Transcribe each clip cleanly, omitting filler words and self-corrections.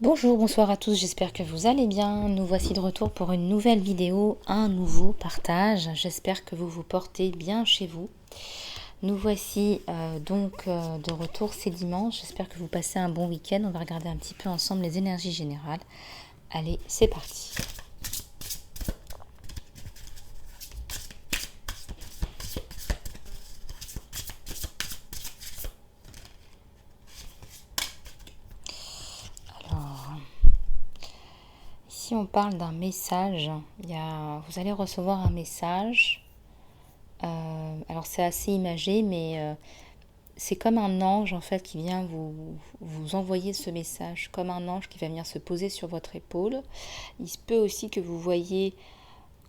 Bonjour, bonsoir à tous, j'espère que vous allez bien. Nous voici de retour pour une nouvelle vidéo, un nouveau partage. J'espère que vous vous portez bien chez vous. Nous voici de retour, c'est dimanche. J'espère que vous passez un bon week-end. On va regarder un petit peu ensemble les énergies générales. Allez, c'est parti. Alors, ici on parle d'un message. Vous allez recevoir un message. Alors c'est assez imagé, mais c'est comme un ange en fait qui vient vous envoyer ce message, comme un ange qui va venir se poser sur votre épaule. Il se peut aussi que vous voyez,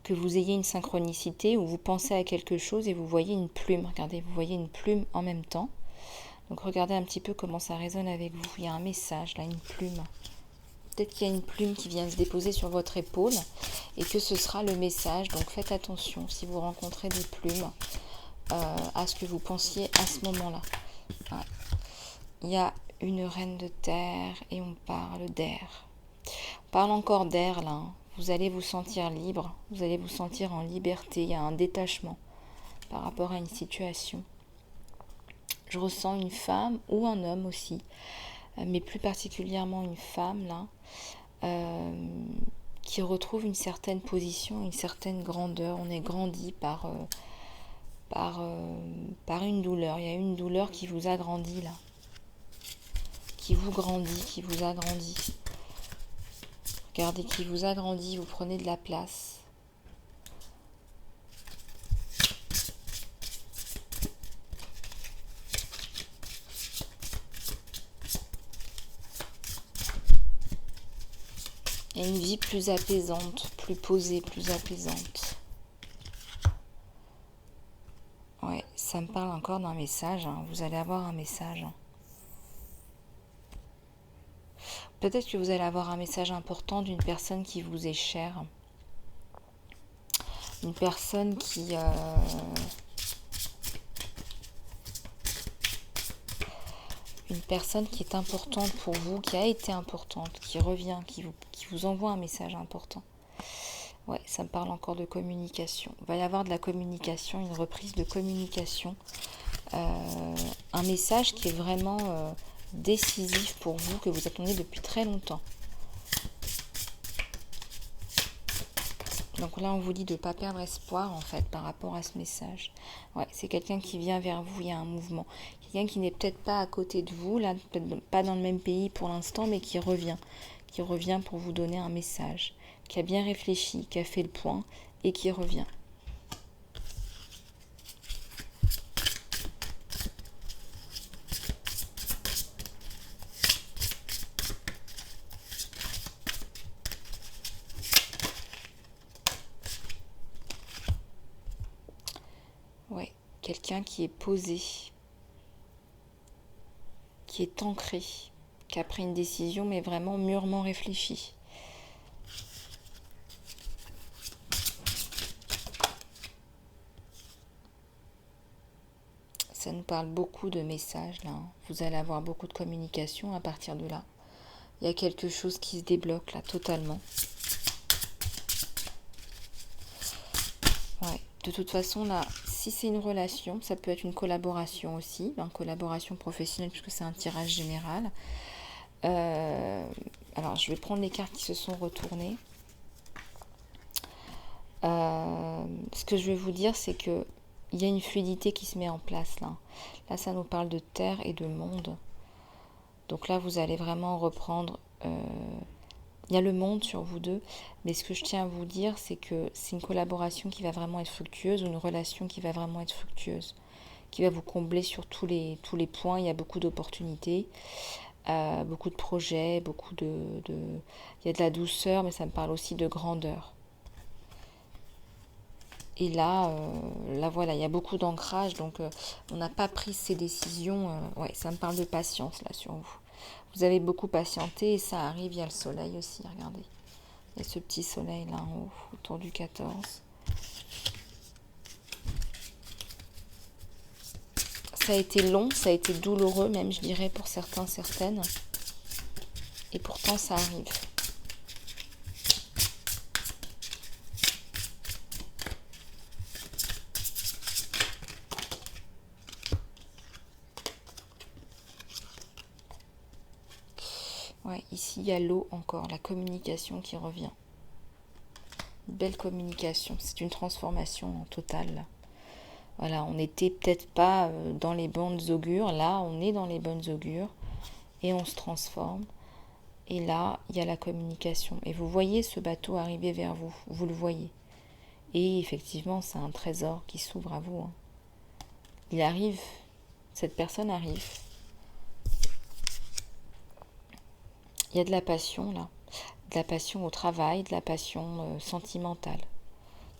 que vous ayez une synchronicité où vous pensez à quelque chose et vous voyez une plume. Regardez, vous voyez une plume en même temps. Donc regardez un petit peu comment ça résonne avec vous. Il y a un message là, une plume. Peut-être qu'il y a une plume qui vient se déposer sur votre épaule et que ce sera le message. Donc faites attention si vous rencontrez des plumes à ce que vous pensiez à ce moment-là. Ouais. Il y a une reine de terre et on parle d'air. On parle encore d'air là. Vous allez vous sentir libre, vous allez vous sentir en liberté. Il y a un détachement par rapport à une situation. Je ressens une femme ou un homme aussi, mais plus particulièrement une femme là, qui retrouve une certaine position, une certaine grandeur. On est grandi par une douleur. Il y a une douleur qui vous agrandit là, qui vous grandit, qui vous agrandit. Regardez, qui vous agrandit, vous prenez de la place. Et une vie plus apaisante, plus posée, plus apaisante. Ouais, ça me parle encore d'un message. Vous allez avoir un message. Peut-être que vous allez avoir un message important d'une personne qui vous est chère. Une personne qui... Une personne qui est importante pour vous, qui a été importante, qui revient, qui vous envoie un message important. Ouais, ça me parle encore de communication. Il va y avoir de la communication, une reprise de communication. Un message qui est vraiment décisif pour vous, que vous attendez depuis très longtemps. Donc là, on vous dit de ne pas perdre espoir, en fait, par rapport à ce message. Ouais, c'est quelqu'un qui vient vers vous, il y a un mouvement. Quelqu'un qui n'est peut-être pas à côté de vous, là, peut-être pas dans le même pays pour l'instant, mais qui revient. Qui revient pour vous donner un message. Qui a bien réfléchi, qui a fait le point et qui revient. Ouais, quelqu'un qui est posé, qui est ancré, qui a pris une décision mais vraiment mûrement réfléchie. Ça nous parle beaucoup de messages là. Vous allez avoir beaucoup de communication à partir de là. Il y a quelque chose qui se débloque là totalement. Ouais. De toute façon là, si c'est une relation, ça peut être une collaboration aussi, une collaboration professionnelle puisque c'est un tirage général. Alors je vais prendre les cartes qui se sont retournées. Ce que je vais vous dire, c'est que il y a une fluidité qui se met en place là. Là, ça nous parle de terre et de monde. Donc là, vous allez vraiment reprendre. Il y a le monde sur vous deux, mais ce que je tiens à vous dire, c'est que c'est une collaboration qui va vraiment être fructueuse, ou une relation qui va vraiment être fructueuse, qui va vous combler sur tous les points. Il y a beaucoup d'opportunités, beaucoup de projets, il y a de la douceur, mais ça me parle aussi de grandeur. Et là, voilà, il y a beaucoup d'ancrage, donc on n'a pas pris ces décisions. Ouais, ça me parle de patience là sur vous. Vous avez beaucoup patienté et ça arrive, il y a le soleil aussi, regardez. Il y a ce petit soleil là en haut, autour du 14. Ça a été long, ça a été douloureux même, je dirais, pour certains, certaines. Et pourtant, ça arrive. Ouais, ici, il y a l'eau encore, la communication qui revient. Une belle communication, c'est une transformation en totale, là. Voilà, on n'était peut-être pas dans les bonnes augures. Là, on est dans les bonnes augures et on se transforme. Et là, il y a la communication. Et vous voyez ce bateau arriver vers vous. Vous le voyez. Et effectivement, c'est un trésor qui s'ouvre à vous. Il arrive. Cette personne arrive. Il y a de la passion là. De la passion au travail, de la passion sentimentale.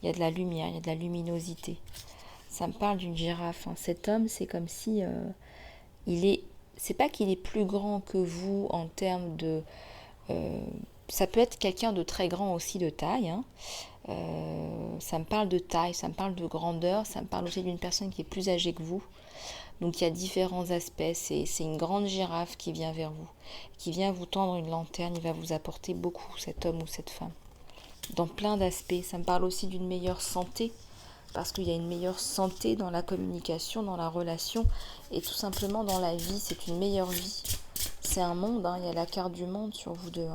Il y a de la lumière, il y a de la luminosité. Ça me parle d'une girafe. Cet homme, c'est comme si il est. C'est pas qu'il est plus grand que vous en termes de. Ça peut être quelqu'un de très grand aussi de taille. Ça me parle de taille, ça me parle de grandeur, ça me parle aussi d'une personne qui est plus âgée que vous. Donc il y a différents aspects. C'est une grande girafe qui vient vers vous, qui vient vous tendre une lanterne. Il va vous apporter beaucoup, cet homme ou cette femme. Dans plein d'aspects. Ça me parle aussi d'une meilleure santé, parce qu'il y a une meilleure santé dans la communication, dans la relation, et tout simplement dans la vie. C'est une meilleure vie. C'est un monde, il y a la carte du monde sur vous deux.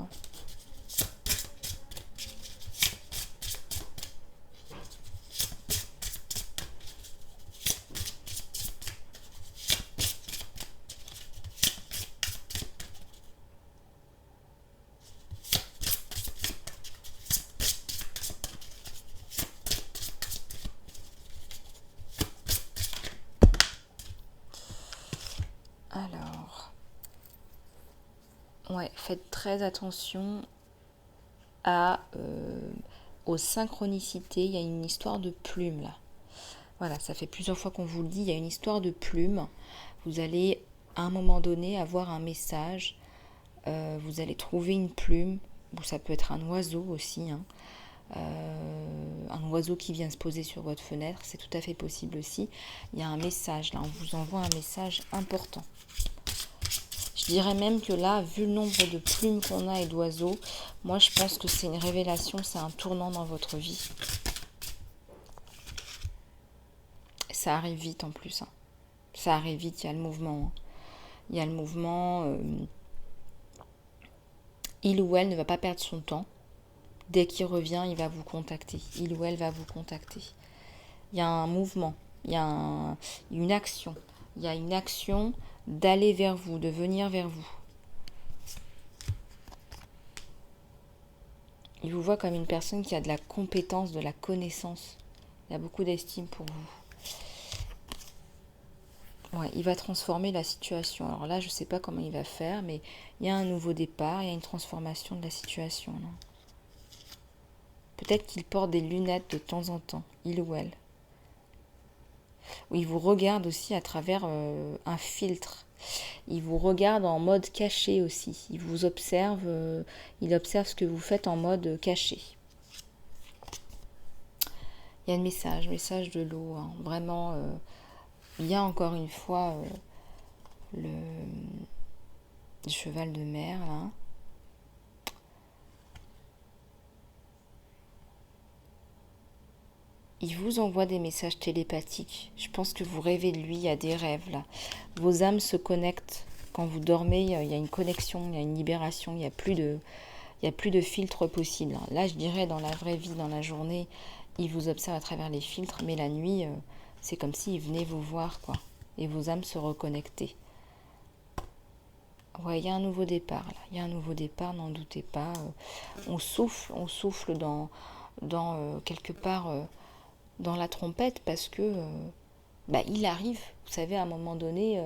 Alors, ouais, faites très attention aux synchronicités. Il y a une histoire de plume là. Voilà, ça fait plusieurs fois qu'on vous le dit, il y a une histoire de plume. Vous allez à un moment donné avoir un message, vous allez trouver une plume, ou ça peut être un oiseau aussi, un oiseau qui vient se poser sur votre fenêtre, c'est tout à fait possible aussi. Il y a un message là, on vous envoie un message important. Je dirais même que là, vu le nombre de plumes qu'on a et d'oiseaux, moi je pense que c'est une révélation, c'est un tournant dans votre vie. Ça arrive vite en plus. Ça arrive vite, il y a le mouvement. Il y a le mouvement. Il ou elle ne va pas perdre son temps. Dès qu'il revient, il va vous contacter. Il ou elle va vous contacter. Il y a un mouvement, il y a une action. Il y a une action d'aller vers vous, de venir vers vous. Il vous voit comme une personne qui a de la compétence, de la connaissance. Il a beaucoup d'estime pour vous. Ouais, il va transformer la situation. Alors là, je ne sais pas comment il va faire, mais il y a un nouveau départ, il y a une transformation de la situation. Peut-être qu'il porte des lunettes de temps en temps, il ou elle. Ou il vous regarde aussi à travers un filtre. Il vous regarde en mode caché aussi. Il vous observe, il observe ce que vous faites en mode caché. Il y a un message de l'eau. Vraiment, il y a encore une fois le cheval de mer là. Il vous envoie des messages télépathiques. Je pense que vous rêvez de lui, il y a des rêves là. Vos âmes se connectent. Quand vous dormez, il y a une connexion, il y a une libération, il n'y a plus de filtre possible. Là, je dirais, dans la vraie vie, dans la journée, il vous observe à travers les filtres, mais la nuit, c'est comme s'il venait vous voir, quoi. Et vos âmes se reconnectaient. Ouais, il y a un nouveau départ, là. Il y a un nouveau départ, n'en doutez pas. On souffle dans quelque part dans la trompette parce que il arrive. Vous savez, à un moment donné,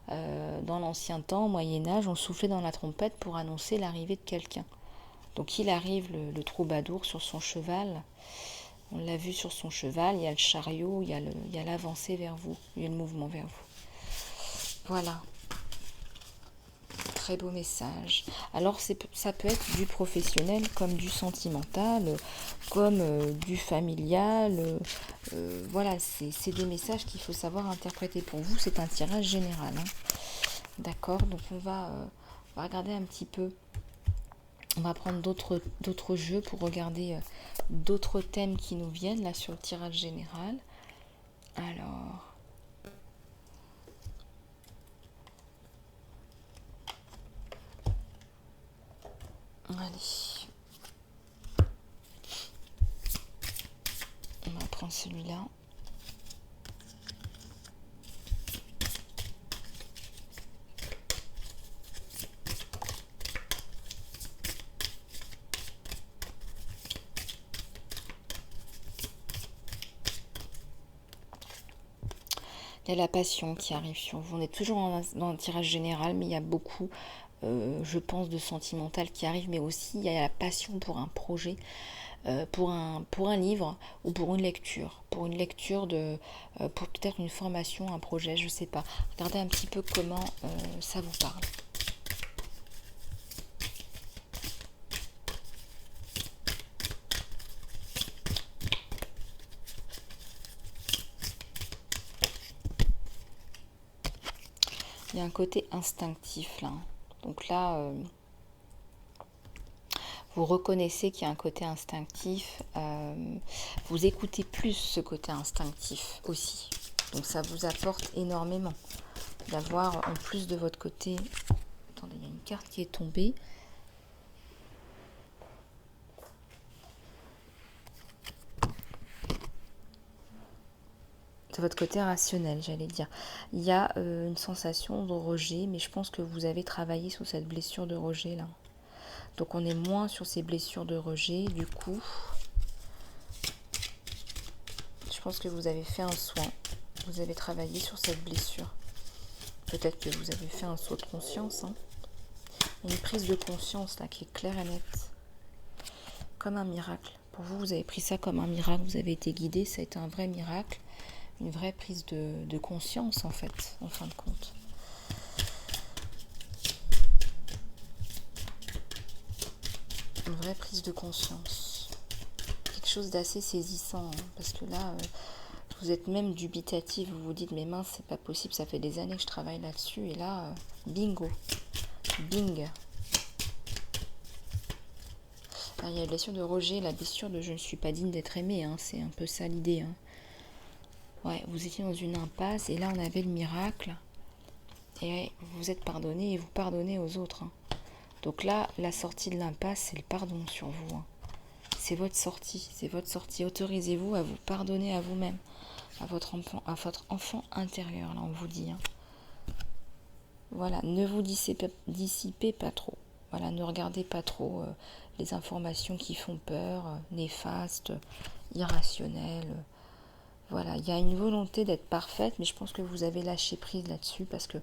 dans l'ancien temps, au Moyen-Âge, on soufflait dans la trompette pour annoncer l'arrivée de quelqu'un. Donc il arrive, le troubadour, sur son cheval. On l'a vu sur son cheval, il y a le chariot, il y a l'avancée vers vous, il y a le mouvement vers vous. Voilà. Très beau message. Alors ça peut être du professionnel comme du sentimental, comme du familial. Voilà, c'est des messages qu'il faut savoir interpréter pour vous. C'est un tirage général. D'accord, donc on va regarder un petit peu On va prendre d'autres jeux pour regarder d'autres thèmes qui nous viennent là sur le tirage général. Alors, allez, on va prendre celui-là. Il y a la passion qui arrive sur vous. On est toujours dans un tirage général, mais il y a beaucoup, je pense, de sentimental qui arrive, mais aussi il y a la passion pour un projet, pour un livre ou pour une lecture. Pour peut-être une formation, un projet, je ne sais pas. Regardez un petit peu comment ça vous parle. Il y a un côté instinctif là. Donc là, vous reconnaissez qu'il y a un côté instinctif. Vous écoutez plus ce côté instinctif aussi. Donc ça vous apporte énormément d'avoir en plus de votre côté... Attendez, il y a une carte qui est tombée. De votre côté rationnel, j'allais dire. Il y a une sensation de rejet, mais je pense que vous avez travaillé sur cette blessure de rejet là. Donc on est moins sur ces blessures de rejet. Du coup, je pense que vous avez fait un soin. Vous avez travaillé sur cette blessure. Peut-être que vous avez fait un saut de conscience. Hein. Il y a une prise de conscience là qui est claire et nette. Comme un miracle. Pour vous, vous avez pris ça comme un miracle. Vous avez été guidé. Ça a été un vrai miracle. Une vraie prise de conscience en fait, en fin de compte. Une vraie prise de conscience. Quelque chose d'assez saisissant. Hein, parce que là, vous êtes même dubitatif. Vous vous dites, mais mince, c'est pas possible. Ça fait des années que je travaille là-dessus. Et là, bingo. Bing. Alors, il y a la blessure de rejet, la blessure de je ne suis pas digne d'être aimé. Hein, c'est un peu ça l'idée. Hein. Ouais, vous étiez dans une impasse et là on avait le miracle. Et vous vous êtes pardonné et vous pardonnez aux autres. Hein. Donc là, la sortie de l'impasse, c'est le pardon sur vous. Hein. C'est votre sortie, c'est votre sortie. Autorisez-vous à vous pardonner à vous-même, à votre enfant intérieur, là on vous dit. Hein. Voilà, ne vous dissipez pas trop. Voilà, ne regardez pas trop les informations qui font peur, néfastes, irrationnelles. Voilà, il y a une volonté d'être parfaite, mais je pense que vous avez lâché prise là-dessus parce que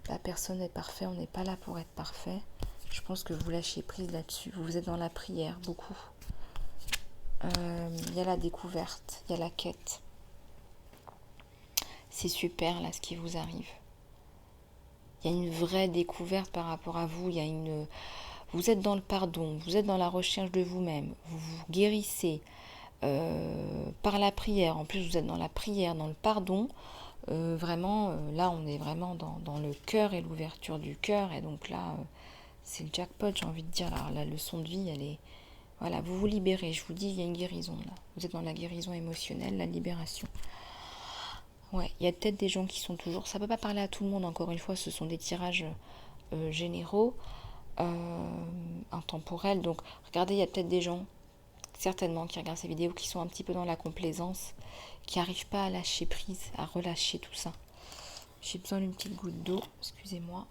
la personne est parfaite, on n'est pas là pour être parfait. Je pense que vous lâchez prise là-dessus. Vous êtes dans la prière, beaucoup. Il y a la découverte, il y a la quête. C'est super là ce qui vous arrive. Il y a une vraie découverte par rapport à vous. Vous êtes dans le pardon, vous êtes dans la recherche de vous-même. Vous vous guérissez par la prière. En plus, vous êtes dans la prière, dans le pardon. Vraiment, là, on est vraiment dans le cœur et l'ouverture du cœur. Et donc là, c'est le jackpot, j'ai envie de dire. Alors, la leçon de vie, elle est... Voilà, vous vous libérez. Je vous dis, il y a une guérison là. Vous êtes dans la guérison émotionnelle, la libération. Ouais, il y a peut-être des gens qui sont toujours... Ça ne peut pas parler à tout le monde, encore une fois, ce sont des tirages généraux, intemporels. Donc, regardez, il y a peut-être des gens, certainement, qui regardent ces vidéos, qui sont un petit peu dans la complaisance, qui n'arrivent pas à lâcher prise, à relâcher tout ça. J'ai besoin d'une petite goutte d'eau, excusez-moi.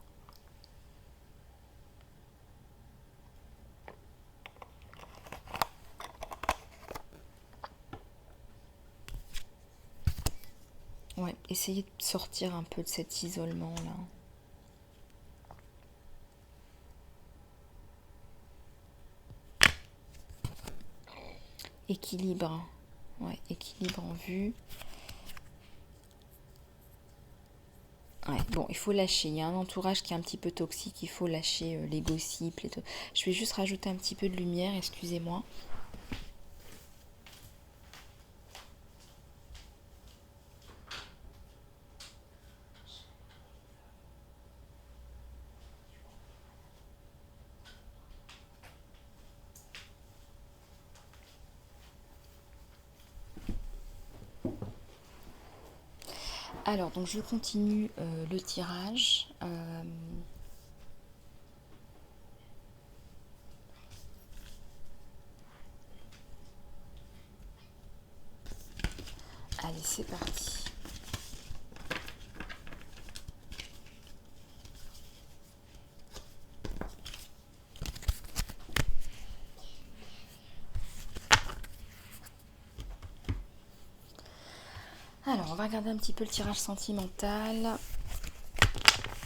Ouais, essayez de sortir un peu de cet isolement-là. Équilibre. Ouais, équilibre en vue. Ouais, bon, il faut lâcher. Il y a un entourage qui est un petit peu toxique. Il faut lâcher les gossips. Je vais juste rajouter un petit peu de lumière, excusez-moi. Alors, donc je continue le tirage. Allez, c'est parti. Alors, on va regarder un petit peu le tirage sentimental.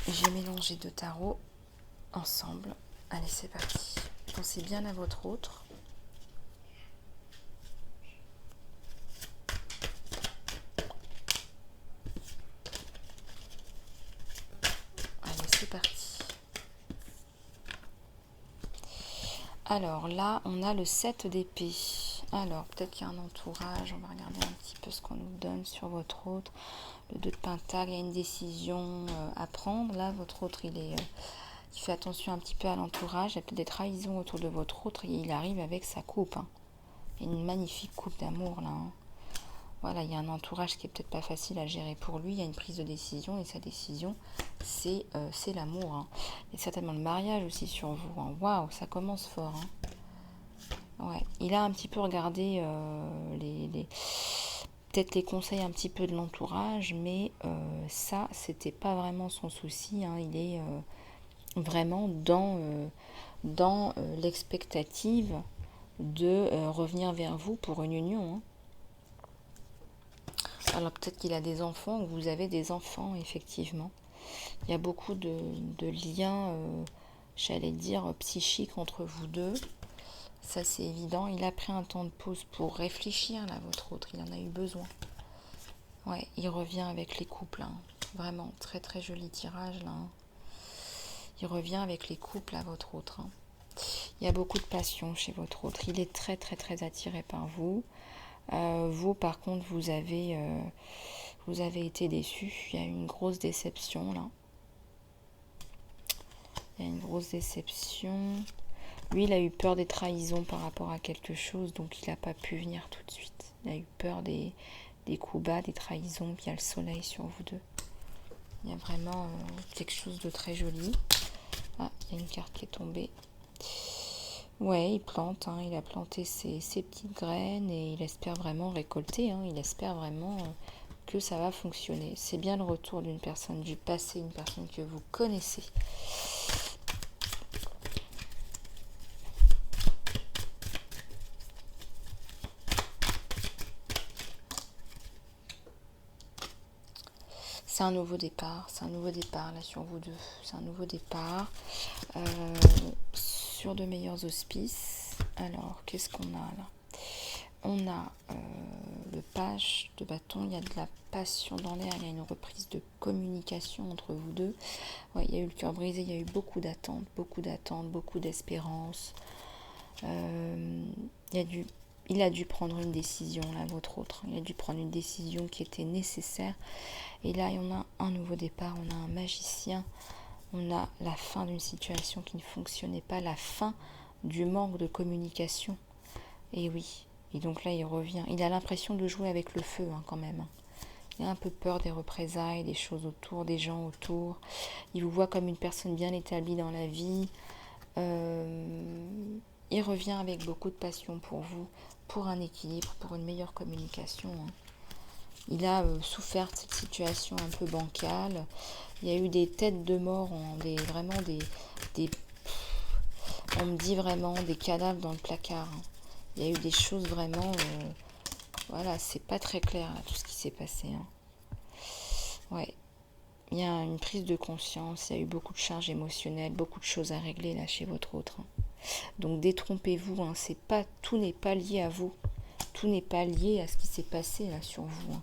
J'ai mélangé deux tarots ensemble. Allez, c'est parti. Pensez bien à votre autre. Allez, c'est parti. Alors là, on a le 7 d'épée. Alors, peut-être qu'il y a un entourage. On va regarder un petit peu ce qu'on nous donne sur votre autre. Le 2 de pentacle, il y a une décision à prendre. Là, votre autre, il fait attention un petit peu à l'entourage. Il y a peut-être des trahisons autour de votre autre. Et il arrive avec sa coupe. Hein. Il y a une magnifique coupe d'amour là. Hein. Voilà, il y a un entourage qui est peut-être pas facile à gérer pour lui. Il y a une prise de décision et sa décision, c'est l'amour. Hein. Il y a certainement le mariage aussi sur vous. Hein. Waouh, ça commence fort. Hein. Ouais, il a un petit peu regardé peut-être les conseils un petit peu de l'entourage, mais ça, c'était pas vraiment son souci. Hein. Il est vraiment dans l'expectative de revenir vers vous pour une union. Hein. Alors peut-être qu'il a des enfants ou vous avez des enfants, effectivement. Il y a beaucoup de liens, j'allais dire, psychiques entre vous deux. Ça, c'est évident. Il a pris un temps de pause pour réfléchir, là, votre autre. Il en a eu besoin. Ouais, il revient avec les couples. Hein. Vraiment, très très joli tirage, là. Hein. Il revient avec les couples, à votre autre. Hein. Il y a beaucoup de passion chez votre autre. Il est très très très attiré par vous. Vous, par contre, vous avez été déçu. Il y a une grosse déception, là. Il y a une grosse déception. Lui, il a eu peur des trahisons par rapport à quelque chose, donc il n'a pas pu venir tout de suite. Il a eu peur des coups bas, des trahisons, puis il y a le soleil sur vous deux. Il y a vraiment quelque chose de très joli. Ah, il y a une carte qui est tombée. Ouais, il plante, hein, il a planté ses petites graines et il espère vraiment récolter. Hein, il espère vraiment que ça va fonctionner. C'est bien le retour d'une personne du passé, une personne que vous connaissez. C'est un nouveau départ là sur vous deux. C'est un nouveau départ sur de meilleurs auspices. Alors, qu'est-ce qu'on a là? On a le page de bâton, il y a de la passion dans l'air, il y a une reprise de communication entre vous deux. Ouais, il y a eu le cœur brisé, il y a eu beaucoup d'attentes, beaucoup d'espérance. Il a dû prendre une décision, là, votre autre. Il a dû prendre une décision qui était nécessaire. Et là, on a un nouveau départ, on a un magicien, on a la fin d'une situation qui ne fonctionnait pas, la fin du manque de communication. Et oui, et donc là, il revient. Il a l'impression de jouer avec le feu, hein, quand même. Il a un peu peur des représailles, des choses autour, des gens autour. Il vous voit comme une personne bien établie dans la vie. Il revient avec beaucoup de passion pour vous, pour un équilibre, pour une meilleure communication. Hein. Il a souffert de cette situation un peu bancale. Il y a eu des têtes de mort, on me dit vraiment des cadavres dans le placard. Hein. Il y a eu des choses vraiment, voilà, c'est pas très clair là, tout ce qui s'est passé. Hein. Ouais, il y a une prise de conscience, il y a eu beaucoup de charges émotionnelles, beaucoup de choses à régler là chez votre autre. Hein. Donc détrompez-vous, hein, tout n'est pas lié à vous. Tout n'est pas lié à ce qui s'est passé là sur vous. Hein.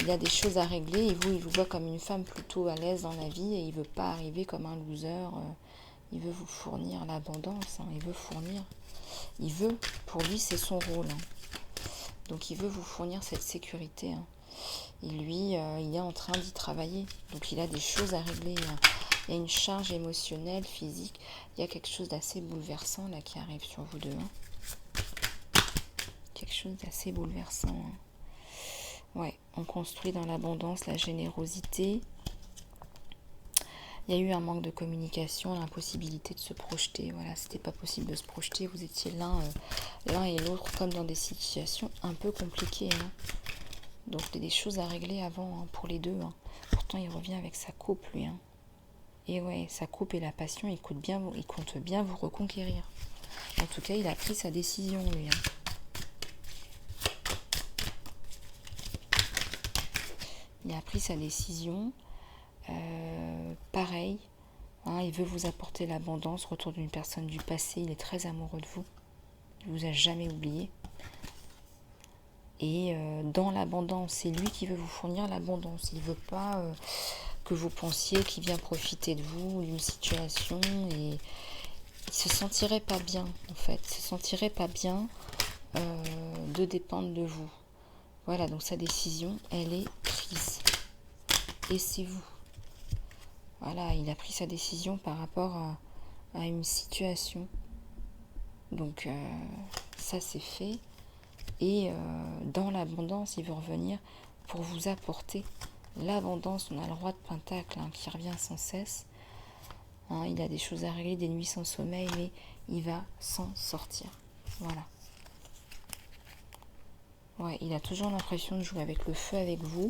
Il y a des choses à régler et vous, il vous voit comme une femme plutôt à l'aise dans la vie et il ne veut pas arriver comme un loser. Il veut vous fournir l'abondance. Hein. Pour lui, c'est son rôle. Hein. Donc il veut vous fournir cette sécurité. Hein. Et lui, il est en train d'y travailler. Donc il a des choses à régler. Hein. Il y a une charge émotionnelle, physique. Il y a quelque chose d'assez bouleversant là qui arrive sur vous deux. Hein. Quelque chose d'assez bouleversant. Hein. Ouais, On construit dans l'abondance, la générosité. Il y a eu un manque de communication, l'impossibilité de se projeter. Voilà, c'était pas possible de se projeter. Vous étiez l'un et l'autre comme dans des situations un peu compliquées. Hein. Donc il y a des choses à régler avant hein, pour les deux. Hein. Pourtant, il revient avec sa coupe, lui. Hein. Et ouais, sa coupe et la passion, il compte bien vous reconquérir. En tout cas, il a pris sa décision, lui. Hein. Il a pris sa décision. Pareil, hein, il veut vous apporter l'abondance, retour d'une personne du passé, il est très amoureux de vous, il ne vous a jamais oublié. Et dans l'abondance, c'est lui qui veut vous fournir l'abondance, il ne veut pas que vous pensiez qu'il vient profiter de vous, d'une situation, et il se sentirait pas bien, en fait, il se sentirait pas bien de dépendre de vous. Voilà, donc sa décision, elle est prise. Et c'est vous. Voilà, il a pris sa décision par rapport à une situation. Donc ça c'est fait. Et dans l'abondance, il veut revenir pour vous apporter l'abondance. On a le roi de Pentacle hein, qui revient sans cesse. Hein, il a des choses à régler, des nuits sans sommeil, mais il va s'en sortir. Voilà. Ouais, il a toujours l'impression de jouer avec le feu avec vous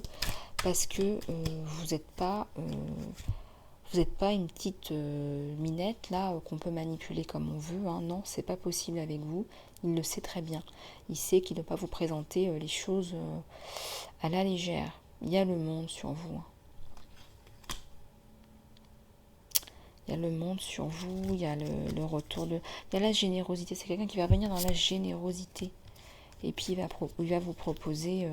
parce que vous n'êtes pas... vous n'êtes pas une petite minette là qu'on peut manipuler comme on veut. Hein. Non, c'est pas possible avec vous. Il le sait très bien. Il sait qu'il ne doit pas vous présenter les choses à la légère. Il y a le monde sur vous. Hein. Il y a le monde sur vous. Il y a le retour de. Il y a la générosité. C'est quelqu'un qui va venir dans la générosité. Et puis il va vous proposer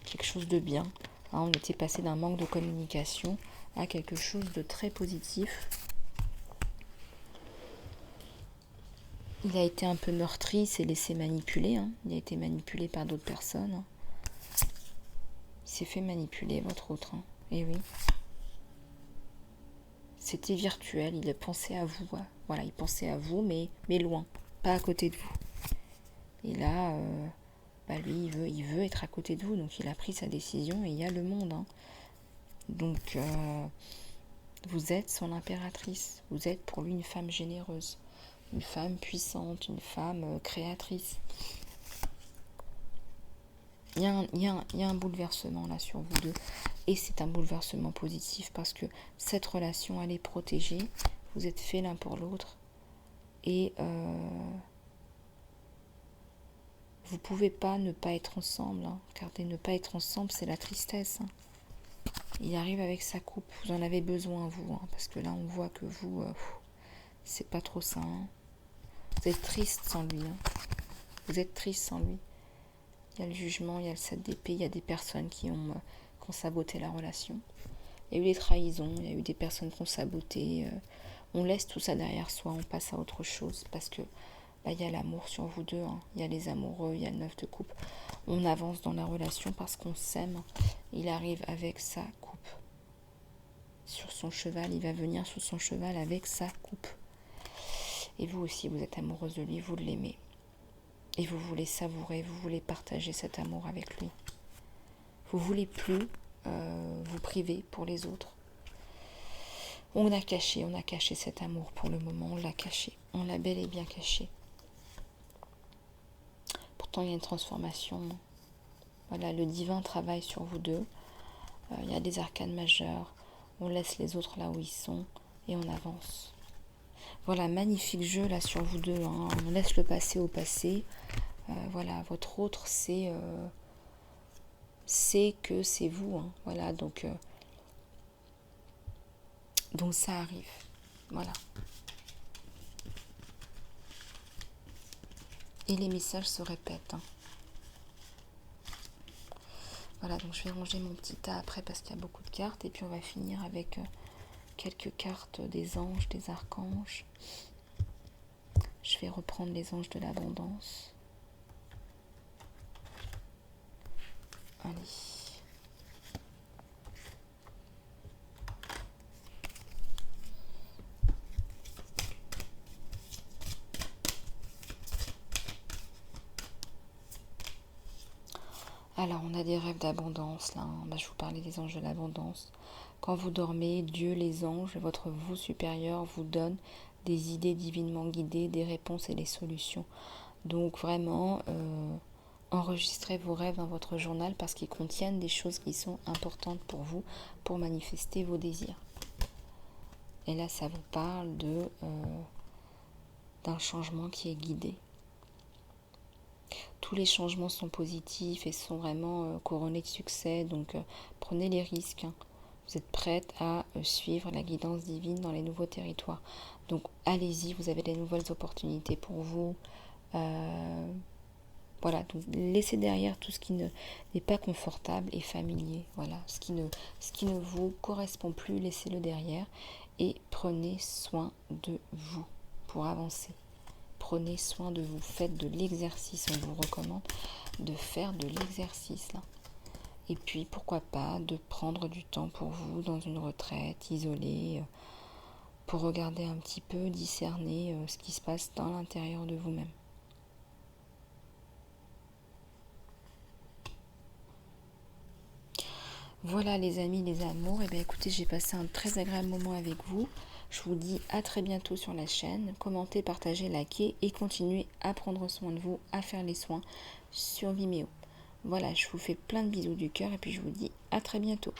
quelque chose de bien. Hein, on était passé d'un manque de communication à quelque chose de très positif. Il a été un peu meurtri, il s'est laissé manipuler. Hein. Il a été manipulé par d'autres personnes. Hein. Il s'est fait manipuler, votre autre. Hein. Et oui. C'était virtuel, il pensait à vous. Hein. Voilà, il pensait à vous, mais loin, pas à côté de vous. Et là, lui, il veut être à côté de vous, donc il a pris sa décision et il y a le monde. Hein. Donc, vous êtes son impératrice. Vous êtes pour lui une femme généreuse, une femme puissante, une femme créatrice. Il y a un bouleversement là sur vous deux. Et c'est un bouleversement positif parce que cette relation, elle est protégée. Vous êtes faits l'un pour l'autre. Et vous ne pouvez pas ne pas être ensemble. Hein. Regardez, ne pas être ensemble, c'est la tristesse. Hein. Il arrive avec sa coupe. Vous en avez besoin, vous. Hein, parce que là, on voit que vous, c'est pas trop ça. Hein. Vous êtes triste sans lui. Hein. Vous êtes triste sans lui. Il y a le jugement, il y a le 7 d'épée. Il y a des personnes qui ont saboté la relation. Il y a eu des trahisons. Il y a eu des personnes qui ont saboté. On laisse tout ça derrière soi. On passe à autre chose. Parce que il y a l'amour sur vous deux. Hein. Il y a les amoureux. Il y a le 9 de coupe. On avance dans la relation parce qu'on s'aime. Il arrive avec sa coupe. Sur son cheval, il va venir sur son cheval avec sa coupe. Et vous aussi, vous êtes amoureuse de lui, vous l'aimez. Et vous voulez savourer, vous voulez partager cet amour avec lui. Vous voulez plus vous priver pour les autres. On a caché cet amour pour le moment, on l'a caché. On l'a bel et bien caché. Pourtant, il y a une transformation. Voilà, le divin travaille sur vous deux. Il y a des arcanes majeures. On laisse les autres là où ils sont et on avance. Voilà, magnifique jeu là sur vous deux. Hein. On laisse le passé au passé. Voilà, votre autre, c'est que c'est vous. Hein. Voilà, donc ça arrive. Voilà. Et les messages se répètent. Hein. Voilà, donc je vais ranger mon petit tas après parce qu'il y a beaucoup de cartes. Et puis on va finir avec quelques cartes des anges, des archanges. Je vais reprendre les anges de l'abondance. Allez. Alors, on a des rêves d'abondance là, hein. Bah, je vous parlais des anges de l'abondance. Quand vous dormez, Dieu, les anges, votre vous supérieur vous donne des idées divinement guidées, des réponses et des solutions. Donc vraiment, enregistrez vos rêves dans votre journal parce qu'ils contiennent des choses qui sont importantes pour vous, pour manifester vos désirs. Et là, ça vous parle d'un changement qui est guidé. Tous les changements sont positifs et sont vraiment couronnés de succès, donc prenez les risques, hein. Vous êtes prête à suivre la guidance divine dans les nouveaux territoires. Donc allez-y, vous avez des nouvelles opportunités pour vous. Voilà, donc laissez derrière tout ce qui n'est pas confortable et familier. Voilà, ce qui ne vous correspond plus, laissez-le derrière et prenez soin de vous pour avancer. Prenez soin de vous, faites de l'exercice, on vous recommande de faire de l'exercice là. Et puis pourquoi pas de prendre du temps pour vous dans une retraite, isolée, pour regarder un petit peu, discerner ce qui se passe dans l'intérieur de vous-même. Voilà les amis, les amours, et bien écoutez, j'ai passé un très agréable moment avec vous. Je vous dis à très bientôt sur la chaîne. Commentez, partagez, likez et continuez à prendre soin de vous, à faire les soins sur Vimeo. Voilà, je vous fais plein de bisous du cœur et puis je vous dis à très bientôt.